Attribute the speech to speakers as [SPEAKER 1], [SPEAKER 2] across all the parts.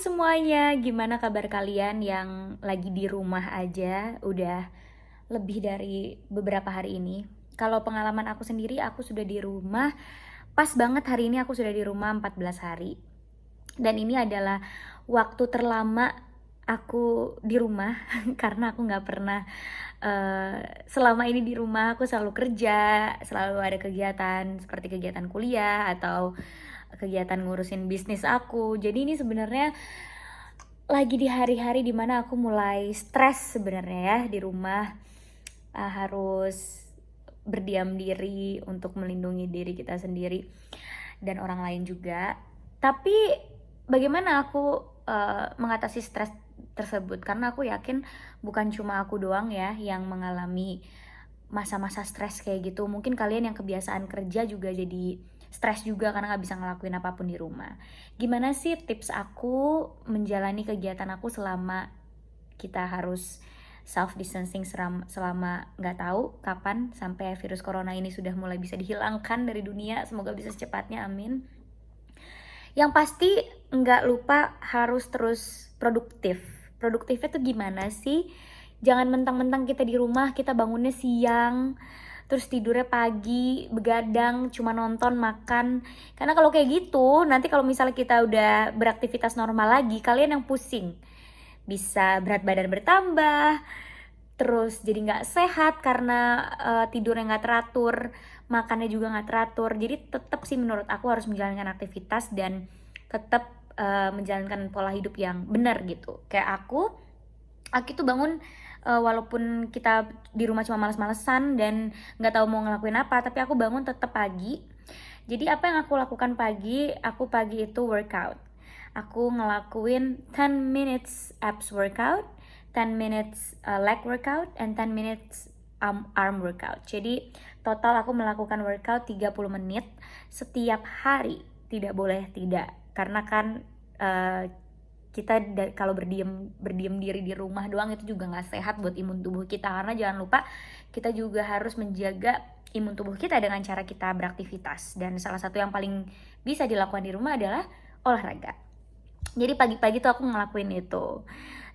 [SPEAKER 1] semuanya, gimana kabar kalian yang lagi di rumah aja udah lebih dari beberapa hari ini? Kalau pengalaman aku sendiri, aku sudah di rumah, pas banget hari ini aku sudah di rumah 14 hari. Dan ini adalah waktu terlama aku di rumah karena aku nggak pernah selama ini di rumah aku selalu kerja, selalu ada kegiatan seperti kegiatan kuliah atau kegiatan ngurusin bisnis aku. Jadi ini sebenarnya lagi di hari-hari dimana aku mulai stres sebenarnya ya di rumah. Harus berdiam diri untuk melindungi diri kita sendiri dan orang lain juga. Tapi bagaimana aku mengatasi stres tersebut, karena aku yakin bukan cuma aku doang ya yang mengalami masa-masa stres kayak gitu. Mungkin kalian yang kebiasaan kerja juga jadi stres juga karena nggak bisa ngelakuin apapun di rumah. Gimana sih tips aku menjalani kegiatan aku selama kita harus self distancing selama nggak tahu kapan sampai virus corona ini sudah mulai bisa dihilangkan dari dunia, semoga bisa secepatnya, amin. Yang pasti nggak lupa harus terus produktif. Produktifnya tuh gimana sih? Jangan mentang-mentang kita di rumah, kita bangunnya siang, terus tidurnya pagi, begadang, cuma nonton, makan. Karena kalau kayak gitu, nanti kalau misalnya kita udah beraktivitas normal lagi, kalian yang pusing. Bisa berat badan bertambah, terus jadi nggak sehat karena tidurnya nggak teratur, makannya juga nggak teratur. Jadi tetap sih menurut aku harus menjalankan aktivitas dan tetap menjalankan pola hidup yang benar gitu. Kayak aku tuh bangun walaupun kita di rumah cuma males-malesan dan nggak tahu mau ngelakuin apa, tapi aku bangun tetap pagi. Jadi apa yang aku lakukan pagi? Aku pagi itu workout. Aku ngelakuin 10 minutes abs workout, 10 minutes leg workout, and 10 minutes arm workout. Jadi total aku melakukan workout 30 menit setiap hari. Tidak boleh tidak. Karena kan kita kalau berdiam diri di rumah doang itu juga nggak sehat buat imun tubuh kita. Karena jangan lupa kita juga harus menjaga imun tubuh kita dengan cara kita beraktivitas. Dan salah satu yang paling bisa dilakukan di rumah adalah olahraga. Jadi pagi-pagi tuh aku ngelakuin itu.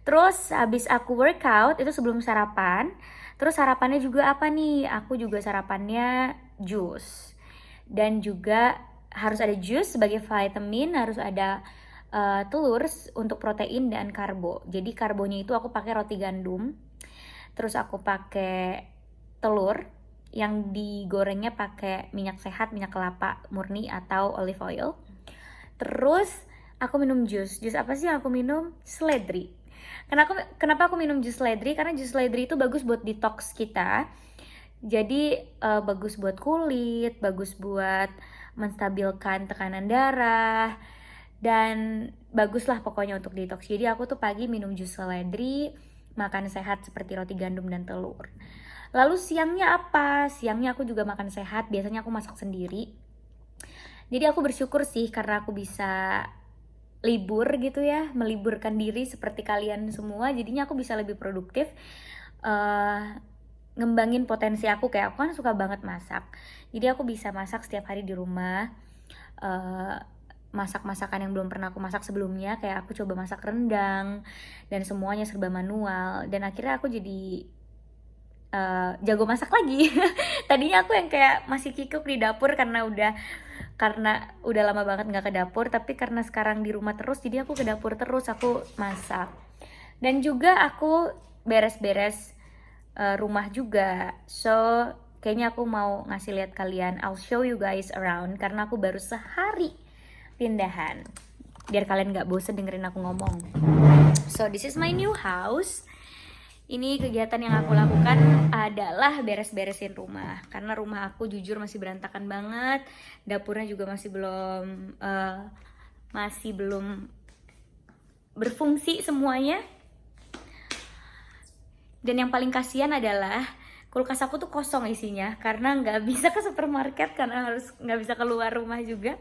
[SPEAKER 1] Terus habis aku workout itu sebelum sarapan. Terus sarapannya juga apa nih? Aku juga sarapannya jus. Dan juga harus ada jus sebagai vitamin, harus ada telur untuk protein dan karbo. Jadi karbonya itu aku pakai roti gandum. Terus aku pakai telur yang digorengnya pakai minyak sehat, minyak kelapa murni atau olive oil. Terus aku minum jus. Jus apa sih yang aku minum? Seledri. Kenapa aku minum jus seledri? Karena jus seledri itu bagus buat detox kita. Jadi bagus buat kulit, bagus buat menstabilkan tekanan darah, dan baguslah pokoknya untuk detox. Jadi aku tuh pagi minum jus seledri, makan sehat seperti roti gandum dan telur. Lalu siangnya apa? Siangnya aku juga makan sehat, biasanya aku masak sendiri. Jadi aku bersyukur sih karena aku bisa libur gitu ya, meliburkan diri seperti kalian semua. Jadinya aku bisa lebih produktif, ngembangin potensi aku. Kayak aku kan suka banget masak, jadi aku bisa masak setiap hari di rumah. Masak-masakan yang belum pernah aku masak sebelumnya, kayak aku coba masak rendang dan semuanya serba manual, dan akhirnya aku jadi jago masak lagi. Tadinya aku yang kayak masih kikuk di dapur karena udah lama banget nggak ke dapur, tapi karena sekarang di rumah terus, jadi aku ke dapur terus, aku masak. Dan juga aku beres-beres rumah juga. So kayaknya aku mau ngasih lihat kalian, I'll show you guys around, karena aku baru sehari pindahan, biar kalian gak bosen dengerin aku ngomong. So this is my new house. Ini kegiatan yang aku lakukan adalah beres-beresin rumah, karena rumah aku jujur masih berantakan banget. Dapurnya juga masih belum berfungsi semuanya. Dan yang paling kasihan adalah kulkas aku tuh kosong isinya, karena nggak bisa ke supermarket karena harus nggak bisa keluar rumah juga.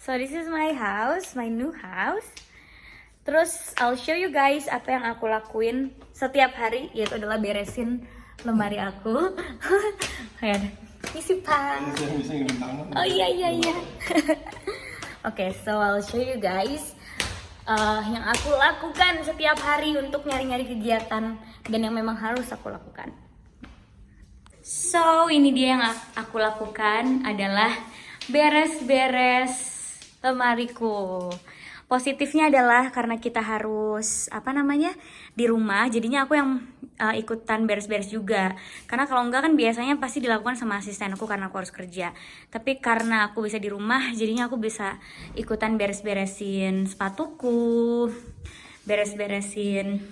[SPEAKER 1] So this is my house, my new house. Terus I'll show you guys apa yang aku lakuin setiap hari, yaitu adalah beresin lemari aku. Kayak isi pan. Oh iya. Oke, so I'll show you guys yang aku lakukan setiap hari untuk nyari-nyari kegiatan dan yang memang harus aku lakukan. So, ini dia yang aku lakukan adalah beres-beres lemariku. Positifnya adalah karena kita harus di rumah, jadinya aku yang ikutan beres-beres juga. Karena kalau enggak kan biasanya pasti dilakukan sama asisten aku karena aku harus kerja. Tapi karena aku bisa di rumah, jadinya aku bisa ikutan beres-beresin sepatuku, beres-beresin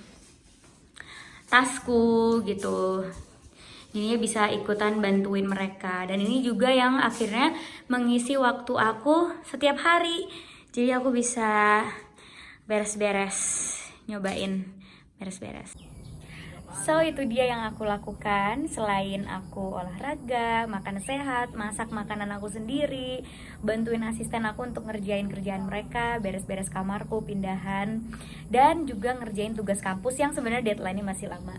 [SPEAKER 1] tasku gitu. Jadinya bisa ikutan bantuin mereka. Dan ini juga yang akhirnya mengisi waktu aku setiap hari. Jadi aku bisa beres-beres, nyobain beres-beres. So, itu dia yang aku lakukan selain aku olahraga, makan sehat, masak makanan aku sendiri, bantuin asisten aku untuk ngerjain kerjaan mereka, beres-beres kamarku, pindahan, dan juga ngerjain tugas kampus yang sebenarnya deadline-nya masih lama.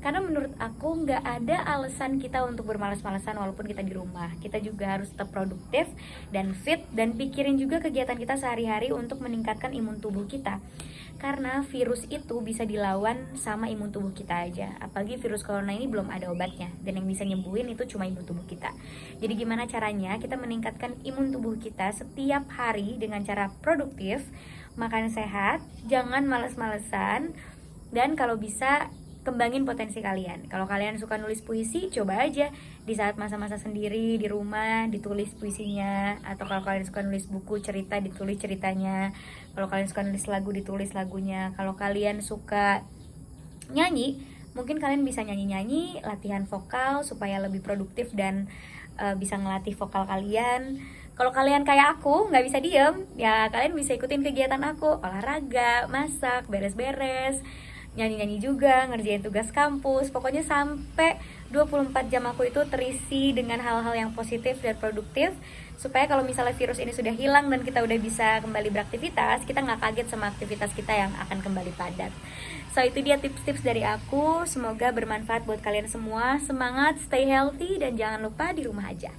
[SPEAKER 1] Karena menurut aku nggak ada alasan kita untuk bermalas-malasan walaupun kita di rumah. Kita juga harus tetap produktif dan fit dan pikirin juga kegiatan kita sehari-hari untuk meningkatkan imun tubuh kita. Karena virus itu bisa dilawan sama imun tubuh kita aja. Apalagi virus corona ini belum ada obatnya. Dan yang bisa nyembuhin itu cuma imun tubuh kita. Jadi gimana caranya kita meningkatkan imun tubuh kita setiap hari dengan cara produktif, makan sehat, jangan males-malesan, dan kalau bisa kembangin potensi kalian. Kalau kalian suka nulis puisi, coba aja di saat masa-masa sendiri di rumah ditulis puisinya. Atau kalau kalian suka nulis buku cerita, ditulis ceritanya. Kalau kalian suka nulis lagu, ditulis lagunya. Kalau kalian suka nyanyi, mungkin kalian bisa nyanyi-nyanyi, latihan vokal supaya lebih produktif dan bisa ngelatih vokal kalian. Kalau kalian kayak aku nggak bisa diem, ya kalian bisa ikutin kegiatan aku, olahraga, masak, beres-beres, nyanyi-nyanyi juga, ngerjain tugas kampus. Pokoknya sampai 24 jam aku itu terisi dengan hal-hal yang positif dan produktif, supaya kalau misalnya virus ini sudah hilang dan kita udah bisa kembali beraktivitas, kita nggak kaget sama aktivitas kita yang akan kembali padat. So, itu dia tips-tips dari aku. Semoga bermanfaat buat kalian semua. Semangat, stay healthy, dan jangan lupa di rumah aja.